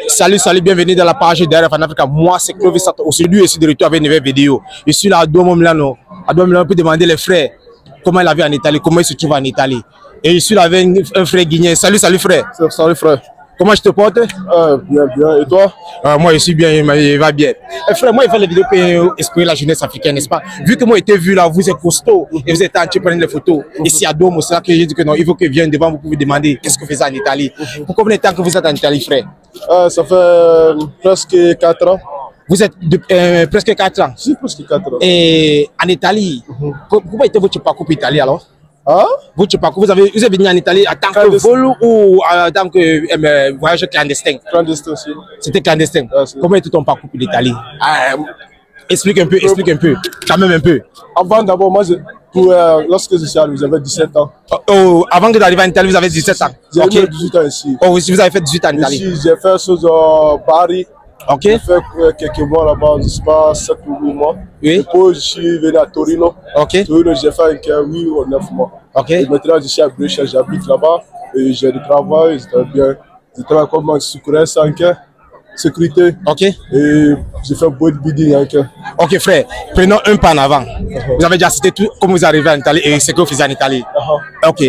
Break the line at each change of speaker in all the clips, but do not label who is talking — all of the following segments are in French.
Salut, bienvenue dans la page d'RF en Afrique. Moi, c'est Clovis. Aujourd'hui, je suis de retour avec une nouvelle vidéo. Je suis là à Douala Milano. À Douala Milano, on peut demander les frères comment il a vu en Italie, comment il se trouve en Italie. Et je suis là avec un frère guinéen. Salut frère.
Salut frère.
Comment je te porte?
Bien. Et toi?
Moi, je suis bien, il va bien. Frère, moi, il fait les vidéos pour exprimer la jeunesse africaine, n'est-ce pas? Vu que moi, j'ai été vu là, vous êtes costaud et vous êtes en train de prendre les photos. Ici à Domo, c'est là que j'ai dit que non, il faut que vienne devant vous pour vous demander qu'est-ce que vous faites en Italie. Pour combien de temps que vous êtes en Italie, frère?
Ça fait presque 4 ans.
Vous êtes presque 4 ans?
Si, presque 4 ans.
Et en Italie, comment était votre parcours pour l'Italie alors?
Hein?
Votre parcours, vous êtes venu en Italie en tant que vol ou en tant que voyageur clandestin?
Clandestin aussi.
C'était clandestin. Comment était ton parcours pour l'Italie? Explique un peu, quand même un peu.
Avant d'abord, moi, lorsque je suis arrivé, j'avais 17 ans.
Avant que d'arriver en Italie, vous avez 17 ans?
J'ai fait 18 ans ici.
Vous avez fait 18 ans en Italie?
Ici, j'ai fait chose à Paris.
Ok.
J'ai fait quelques mois là-bas, je ne sais pas, 7 ou 8 mois.
Oui.
Et puis, je suis venu à Torino.
Ok.
Torino, j'ai fait 8 ou 9 mois.
Ok.
Et maintenant, je suis à Brescia, j'habite là-bas. Et j'ai du travail, c'était bien. Je travaille comme sécurité.
Ok.
Et j'ai fait bodybuilding.
Ok, frère. Prenons un pas en avant. Vous avez déjà cité tout, comment vous arrivez en Italie et ce que vous faisiez en Italie. Ok.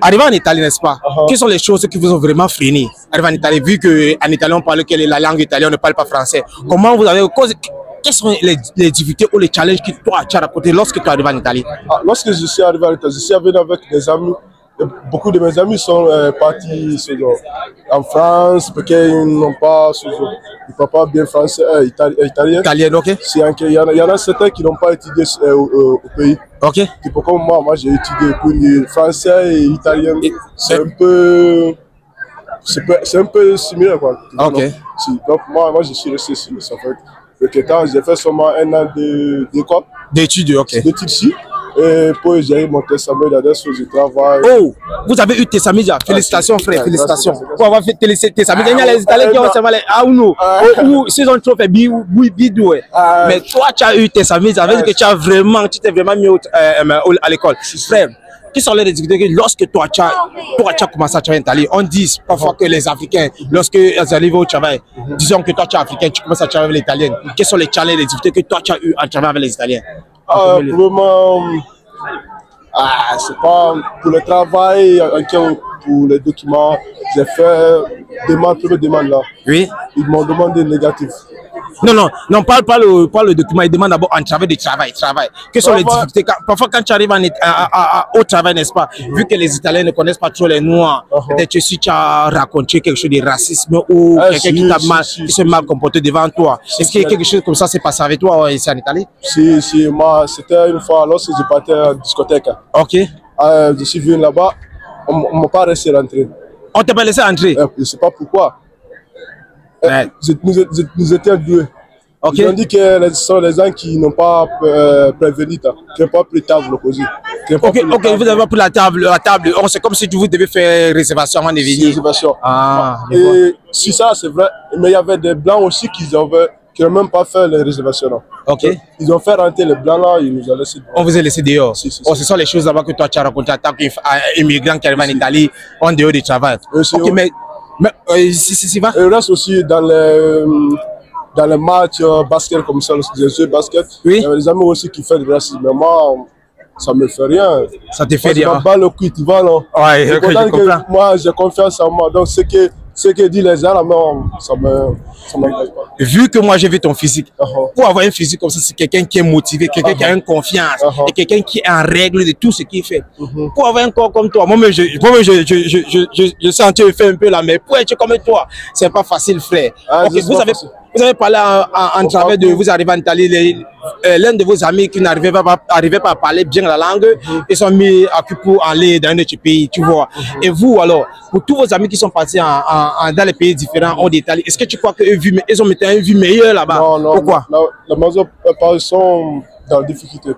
Arrivé en Italie, n'est-ce pas? Quelles sont les choses qui vous ont vraiment freiné? Arrivé en Italie, vu qu'en Italie, on parle que la langue italienne, on ne parle pas français. Comment vous avez... Quelles sont les difficultés ou les challenges que toi, tu as raconté lorsque tu es arrivé en Italie?
Lorsque je suis arrivé en Italie, je suis venu avec des amis. Beaucoup de mes amis sont partis en France parce qu'ils n'ont pas, ils parlent pas bien français, italien.
Italien, ok.
Il y en a certains qui n'ont pas étudié au pays.
Ok.
Tipo comme moi j'ai étudié français et italien. C'est un peu similaire, quoi.
Ok.
Donc moi je suis resté ici. Ça fait quelques temps, j'ai fait seulement 1 an d'école.
D'études, ok.
D'études ici. Et puis j'ai eu mon testament d'adresse où je travaille.
Oh, vous avez eu Tessamija. Félicitations, frère, félicitations. Pour avoir fait Tessamija, il y a les Italiens qui ont seulement les Auno. Ou s'ils ont trop fait bidou. Mais toi, tu as eu Tessamija. Ça veut dire que tu t'es vraiment mis à l'école. Frère, quelles sont les difficultés lorsque toi, tu as commencé à travailler en Italie? On dit parfois que les Africains, lorsque ils arrivent au travail, disons que toi, tu es Africain, tu commences à travailler avec les Italiens. Quels sont les challenges et les difficultés que toi, tu as eu à travailler avec les Italiens?
Vraiment, c'est pas pour le travail, pour les documents, j'ai fait plusieurs demandes là. Oui. Ils m'ont demandé négatif.
Non, pas le document, ils demandent d'abord un travail de travail. Quelles sont les difficultés? Parfois, quand tu arrives au travail, n'est-ce pas, vu que les Italiens ne connaissent pas trop les Noirs, peut-être si tu as raconté quelque chose de racisme ou quelqu'un qui s'est mal comporté devant toi, est-ce que quelque chose comme ça s'est passé avec toi ici en Italie?
Si, moi, c'était une fois lorsque je partais à la discothèque. Ok. Je suis venu là-bas, on ne m'a pas laissé rentrer.
On t'a pas laissé entrer?
Je ne sais pas pourquoi. Nous étions doués. Ils ont dit que ce sont les gens qui n'ont pas prévenu, qui n'ont pas pris table opposée.
Ok, vous n'avez pas pris la table. C'est comme si vous devez faire réservation avant de venir.
Réservation. Et si ça, c'est vrai, mais il y avait des blancs aussi qui n'ont même pas fait les réservations. Ok. Ils ont fait rentrer les blancs là, ils nous ont laissé dehors.
On vous a laissé dehors? Ce sont les choses là-bas que toi tu as racontées en tant qu'immigrant qui arrive en Italie en dehors du travail. Ok, mais si va.
Et reste aussi dans les matchs basket comme ça, les jeux basket. Oui. Il y avait des amis aussi qui font du racisme. Mais moi, ça me fait rien.
Ça te fait rien?
Je me bats le cul, tu vois, non?
Ouais, je comprends.
Moi, j'ai confiance en moi. Donc, ce que disent les gens, ça m'engage pas.
Vu que moi j'ai vu ton physique, pour avoir un physique comme ça, c'est quelqu'un qui est motivé, quelqu'un qui a une confiance, et quelqu'un qui est en règle de tout ce qu'il fait. Pour avoir un corps comme toi, moi-même je sens que tu fais un peu là, mais pour être comme toi, c'est pas facile, frère. Vous avez parlé en travers de vous arriver en Italie, l'un de vos amis qui n'arrivait pas à parler bien la langue, ils sont mis à cul pour aller dans un autre pays, tu vois. Et vous alors, pour tous vos amis qui sont partis dans les pays différents hors d'Italie, est-ce que tu crois qu'ils ont mis une vie meilleure là-bas?
Non.
Pourquoi?
La majeure part sont dans la difficulté.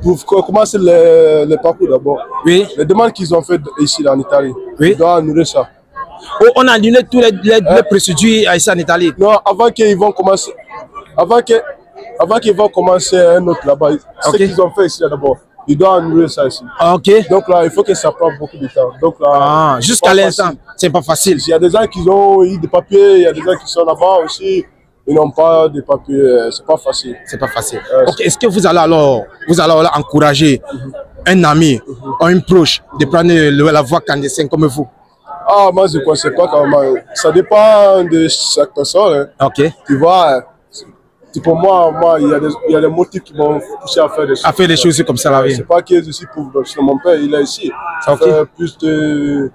Pour commencer les parcours d'abord, les demandes qu'ils ont faites ici en Italie, ils doivent annuler ça.
On a annulé tous les procédures ici en Italie.
Non, avant qu'ils vont commencer un autre là-bas, ce qu'ils ont fait ici d'abord, il doit annuler ça ici.
Ok.
Donc là, il faut que ça prenne beaucoup de temps. Donc là,
jusqu'à l'instant, c'est pas facile.
Il y a des gens qui ont eu des papiers, il y a des gens qui sont là-bas aussi, ils n'ont pas de papiers, c'est pas facile.
C'est pas facile. Ok, est-ce que vous allez alors encourager un ami ou un proche de prendre la voie clandestine comme vous?
Ah, moi je ne sais pas comment. Ça dépend de chaque personne. Hein.
Ok.
Tu vois, pour moi, il y a des motifs qui m'ont poussé à faire des choses.
À faire des choses comme ça, là, oui.
C'est pas que je suis pauvre. Mon père, il est ici. Ça fait plus de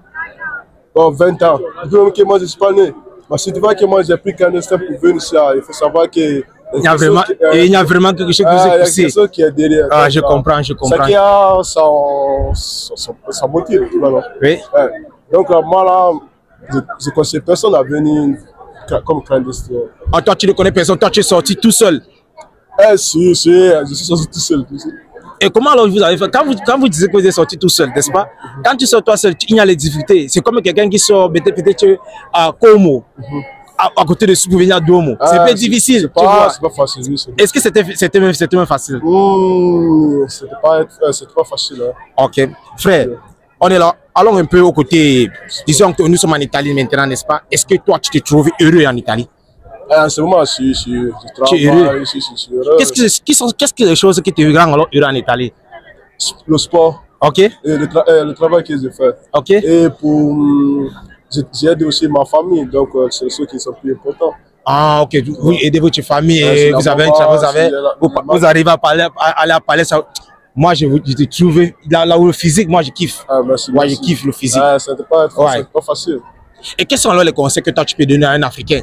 20 ans. Depuis que moi, je ne suis pas né. Mais si tu vois que moi, j'ai pris clandestin pour venir ici, il faut savoir que...
Il y a vraiment quelque chose qui vous est poussé.
Il y a quelque chose qui est derrière.
Ah, je comprends, je comprends.
Ça qui a son motif, tu vois, non? Oui. Donc, moi, là, je ne conseille personne à venir comme clandestin.
Ah, toi, tu ne connais personne, toi, tu es sorti tout seul?
Si, je suis sorti tout seul.
Et comment alors vous avez fait? Quand vous disiez que vous êtes sorti tout seul, n'est-ce pas? Quand tu sors toi seul, il y a les difficultés. C'est comme quelqu'un qui sort peut-être à Como, à côté de Souvenir Domo. C'est un peu difficile.
C'est pas facile.
Est-ce que c'était même facile?
C'était pas facile. Hein.
Ok. Frère, on est là. Allons un peu au côté. Disons que nous sommes en Italie maintenant, n'est-ce pas? Est-ce que toi, tu te trouves heureux en Italie?
En ce moment, je travaille
heureux.
Je suis heureux.
Qu'est-ce que les choses qui te rendent alors heureux en Italie?
Le sport.
Ok.
Et le travail que je fais.
Ok.
Et j'aide aussi ma famille, donc c'est ceux qui sont plus importants.
Ah, ok. Vous aidez votre famille et vous arrivez à aller à Palais. Moi, je te trouve là où le physique, moi, je kiffe.
Ah, merci,
moi, je kiffe le physique.
C'était pas facile.
Et quels sont alors les conseils que toi, tu peux donner à un Africain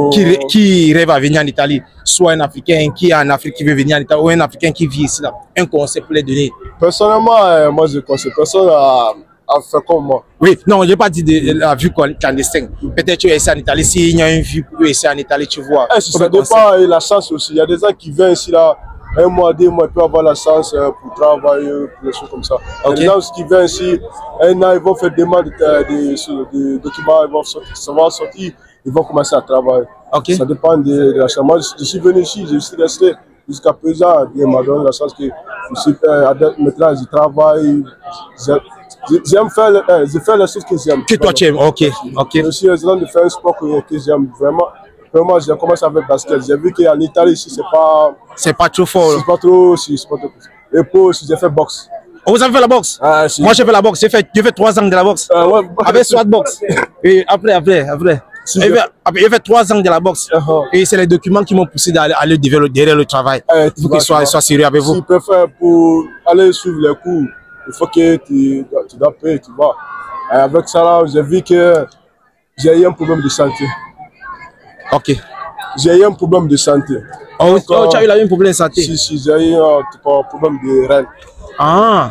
qui rêve à venir en Italie? Soit un Africain qui est en Afrique qui veut venir en Italie, ou un Africain qui vit ici, là. Un conseil pour les donner?
Personnellement, moi, je conseille personne à faire comme moi.
Oui, non, je n'ai pas dit de la vue clandestine. Peut-être que tu es ici en Italie, s'il y a une vue ici en Italie, tu vois.
Ça dépend de la chance aussi. Il y a des gens qui viennent ici, là, 1 mois, 2 mois, ils peuvent avoir la chance pour travailler, pour des choses comme ça. Il y a des gens qui viennent ici, 1 an, ils vont faire demande de documents, ils vont sortir, ils vont commencer à travailler. Ça dépend de la chance. Moi, je suis venu ici, je suis resté jusqu'à présent. Dieu m'a donné la chance que maintenant, je travaille. J'aime faire, je fais les choses que j'aime.
Que toi tu aimes, ok.
Je suis en train de faire un sport que j'aime vraiment. Vraiment, j'ai commencé avec le basket. J'ai vu qu'en Italie, ici,
c'est pas trop fort.
C'est pas trop. Et puis, j'ai fait boxe.
Oh, vous avez fait la boxe? Moi, j'ai fait la boxe. J'ai fait 3 ans de la boxe. Avec SWAT boxe. Et après. J'ai fait 3 ans de la boxe. Et c'est les documents qui m'ont poussé à aller derrière le travail. Il faut qu'il soit sérieux avec vous.
Si tu peux faire pour aller suivre les cours, il faut que tu dois payer, tu vois. Et avec ça, là, j'ai vu que j'ai eu un problème de santé.
Ok.
J'ai eu un problème de santé.
Donc, tu as eu un problème de santé?
Si, j'ai eu un problème de rein.
Ah.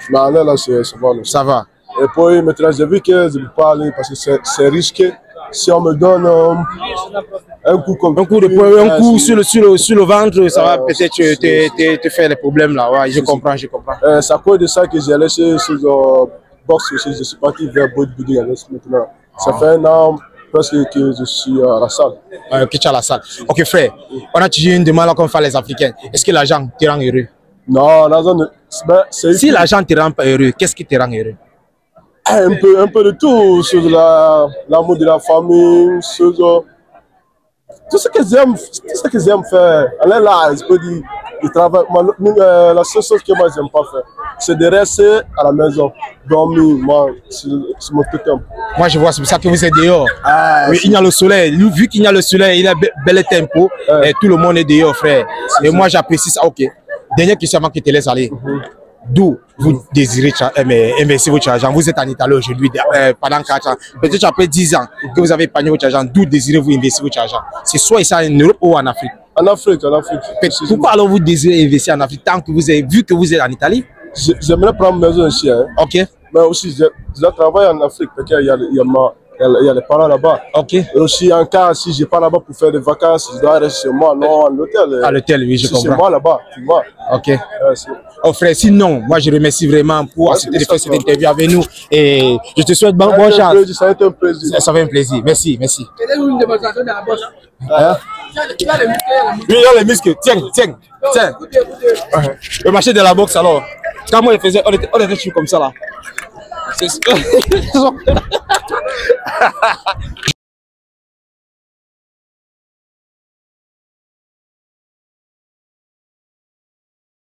Mais là, c'est bon.
Ça va.
Et puis maintenant, j'ai vu que je ne peux pas aller parce que c'est risqué. Si on me donne un coup comme
un coup sur le ventre, ça va peut-être te faire des problèmes là. Ouais, je comprends.
C'est à cause de ça que j'ai laissé ce boxe aussi. Je suis parti vers bodybuilding maintenant. Ça fait 1 an presque que je suis à la salle.
Que tu es à la salle. Ok frère, on a toujours une demande comme font les Africains. Est-ce que l'argent te rend heureux?
Non, l'argent
si l'argent te rend pas heureux, qu'est-ce qui te rend heureux?
Un peu de tout, sur l'amour de la famille, sur tout ce que j'aime faire. Aller là, je peux dire, je travaille. La seule chose que moi j'aime pas faire, c'est de rester à la maison, dormir, moi, c'est mon totem.
Moi je vois, c'est pour ça que vous êtes dehors. Oui, il y a le soleil. Vu qu'il y a le soleil, il y a bel tempo, et tout le monde est dehors, frère. Et moi j'apprécie ça. Ok. Dernière question avant que je te laisse aller. D'où vous désirez investir votre argent? Vous êtes en Italie aujourd'hui pendant 4 ans. Peut-être après 10 ans que vous avez épargné votre argent. D'où désirez-vous investir votre argent? C'est soit ici en Europe ou en Afrique?
En Afrique.
Pourquoi alors vous désirez investir en Afrique tant que vous avez vu que vous êtes en Italie?
J'aimerais prendre maison ici. Hein.
Ok.
Mais aussi, je travaille en Afrique parce qu'il y a les parents là-bas.
Ok.
Et aussi, en cas, si je pars là-bas pour faire des vacances, je dois rester chez moi, non à l'hôtel.
À l'hôtel, oui, je comprends.
C'est moi là-bas, tu vois.
Ok. Oh frère, sinon, moi je remercie vraiment pour accepter de faire cette interview avec nous. Et je te souhaite bonne chance.
Ça a été un plaisir.
Ça fait un plaisir. Merci.
Quelle est une démonstration de la boxe?
Oui, il y a les muscles. Tiens. Le marché de la boxe alors. Quand moi je faisais, on était toujours comme ça là. C'est